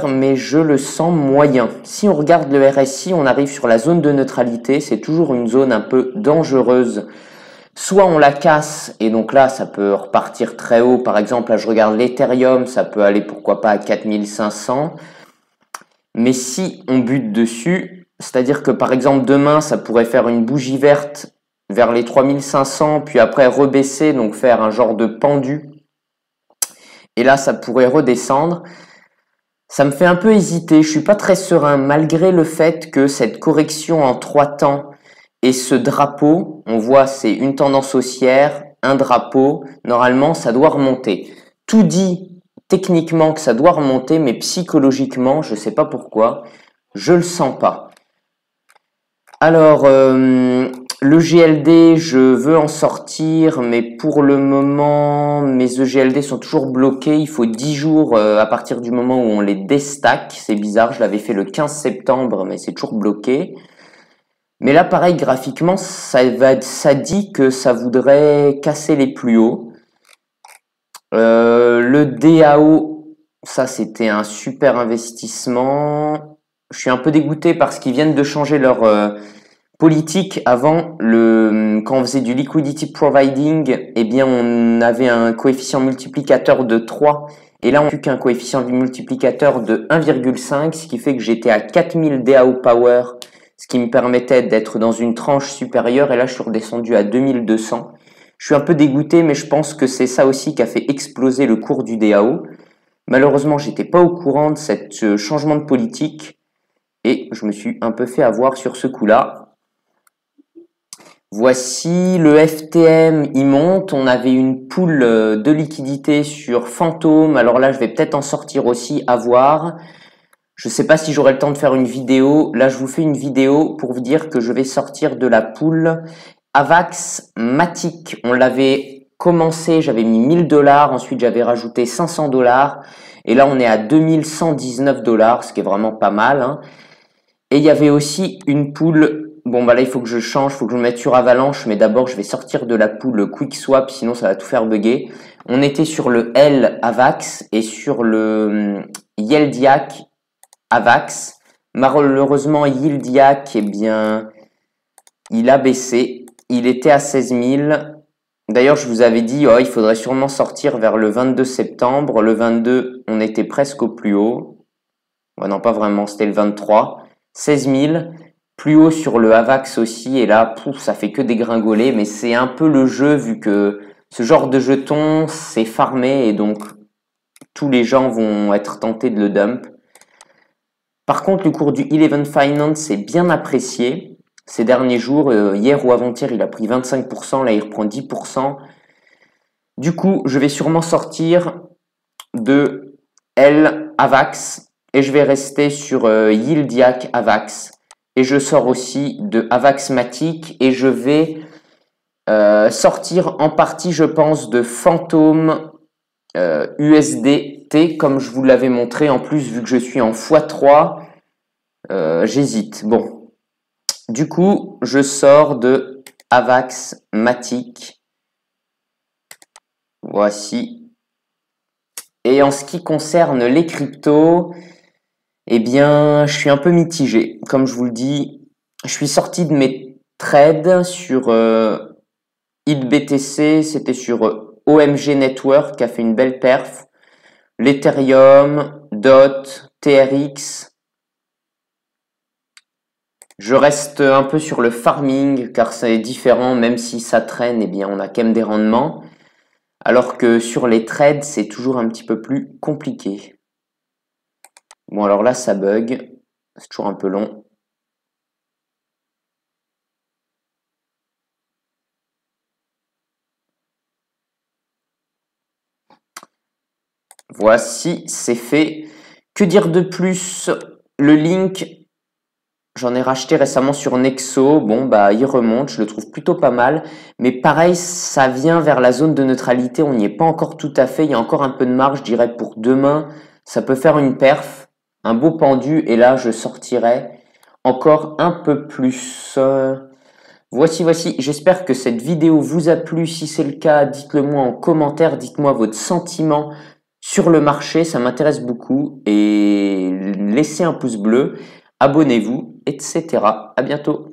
mais je le sens moyen. Si on regarde le RSI, on arrive sur la zone de neutralité. C'est toujours une zone un peu dangereuse. Soit on la casse, et donc là, ça peut repartir très haut. Par exemple, là, je regarde l'Ethereum, ça peut aller pourquoi pas à 4500. Mais si on bute dessus, c'est-à-dire que par exemple, demain, ça pourrait faire une bougie verte vers les 3500, puis après rebaisser, donc faire un genre de pendu. Et là, ça pourrait redescendre. Ça me fait un peu hésiter, je suis pas très serein, malgré le fait que cette correction en 3 temps et ce drapeau, on voit c'est une tendance haussière, un drapeau, normalement ça doit remonter. Tout dit techniquement que ça doit remonter, mais psychologiquement, je sais pas pourquoi, je le sens pas. Alors, le GLD, je veux en sortir, mais pour le moment, mes EGLD sont toujours bloqués. Il faut 10 jours à partir du moment où on les déstack. C'est bizarre, je l'avais fait le 15 septembre, mais c'est toujours bloqué. Mais là, pareil, graphiquement, ça dit que ça voudrait casser les plus hauts. Le DAO, ça c'était un super investissement. Je suis un peu dégoûté parce qu'ils viennent de changer leur politique. Avant, quand on faisait du liquidity providing, eh bien on avait un coefficient multiplicateur de 3 et là on n'a plus qu'un coefficient multiplicateur de 1,5, ce qui fait que j'étais à 4000 DAO power, ce qui me permettait d'être dans une tranche supérieure, et là je suis redescendu à 2200. Je suis un peu dégoûté, mais je pense que c'est ça aussi qui a fait exploser le cours du DAO. Malheureusement, j'étais pas au courant de ce changement de politique et je me suis un peu fait avoir sur ce coup-là. Voici le FTM, il monte. On avait une pool de liquidité sur Fantôme. Alors là, je vais peut-être en sortir aussi, à voir. Je ne sais pas si j'aurai le temps de faire une vidéo. Là, je vous fais une vidéo pour vous dire que je vais sortir de la pool Avax Matic. On l'avait commencé, j'avais mis 1000 $, ensuite j'avais rajouté 500 $, et là on est à 2119 $, ce qui est vraiment pas mal, hein. Et il y avait aussi une pool, bon bah là il faut que je change, il faut que je me mette sur Avalanche, mais d'abord je vais sortir de la pool QuickSwap, sinon ça va tout faire bugger. On était sur le L Avax et sur le Yeldiac Avax. Malheureusement Yeldiac, eh bien, il a baissé. Il était à 16 000. D'ailleurs, je vous avais dit, oh, il faudrait sûrement sortir vers le 22 septembre. Le 22, on était presque au plus haut. Ouais, non, pas vraiment, c'était le 23. 16 000. Plus haut sur le Avax aussi. Et là, pouf, ça fait que dégringoler. Mais c'est un peu le jeu, vu que ce genre de jeton, c'est farmé. Et donc, tous les gens vont être tentés de le dump. Par contre, le cours du Eleven Finance est bien apprécié. Ces derniers jours, hier ou avant-hier, il a pris 25%, là il reprend 10%. Du coup, je vais sûrement sortir de L Avax et je vais rester sur Yeldiac Avax. Et je sors aussi de Avax Matic et je vais sortir en partie, je pense, de Fantôme USDT, comme je vous l'avais montré. En plus, vu que je suis en x3, j'hésite. Bon. Du coup, je sors de Avax Matic. Voici. Et en ce qui concerne les cryptos, eh bien, je suis un peu mitigé. Comme je vous le dis, je suis sorti de mes trades sur HitBTC, c'était sur OMG Network qui a fait une belle perf. L'Ethereum, DOT, TRX. Je reste un peu sur le farming car c'est différent, même si ça traîne, eh bien on a quand même des rendements. Alors que sur les trades, c'est toujours un petit peu plus compliqué. Bon alors là ça bug, c'est toujours un peu long. Voici, c'est fait. Que dire de plus? Le link, j'en ai racheté récemment sur Nexo. Bon, bah, il remonte. Je le trouve plutôt pas mal. Mais pareil, ça vient vers la zone de neutralité. On n'y est pas encore tout à fait. Il y a encore un peu de marge, je dirais, pour demain. Ça peut faire une perf, un beau pendu. Et là, je sortirai encore un peu plus. Voici. J'espère que cette vidéo vous a plu. Si c'est le cas, dites-le moi en commentaire. Dites-moi votre sentiment sur le marché. Ça m'intéresse beaucoup. Et laissez un pouce bleu, abonnez-vous, etc. À bientôt.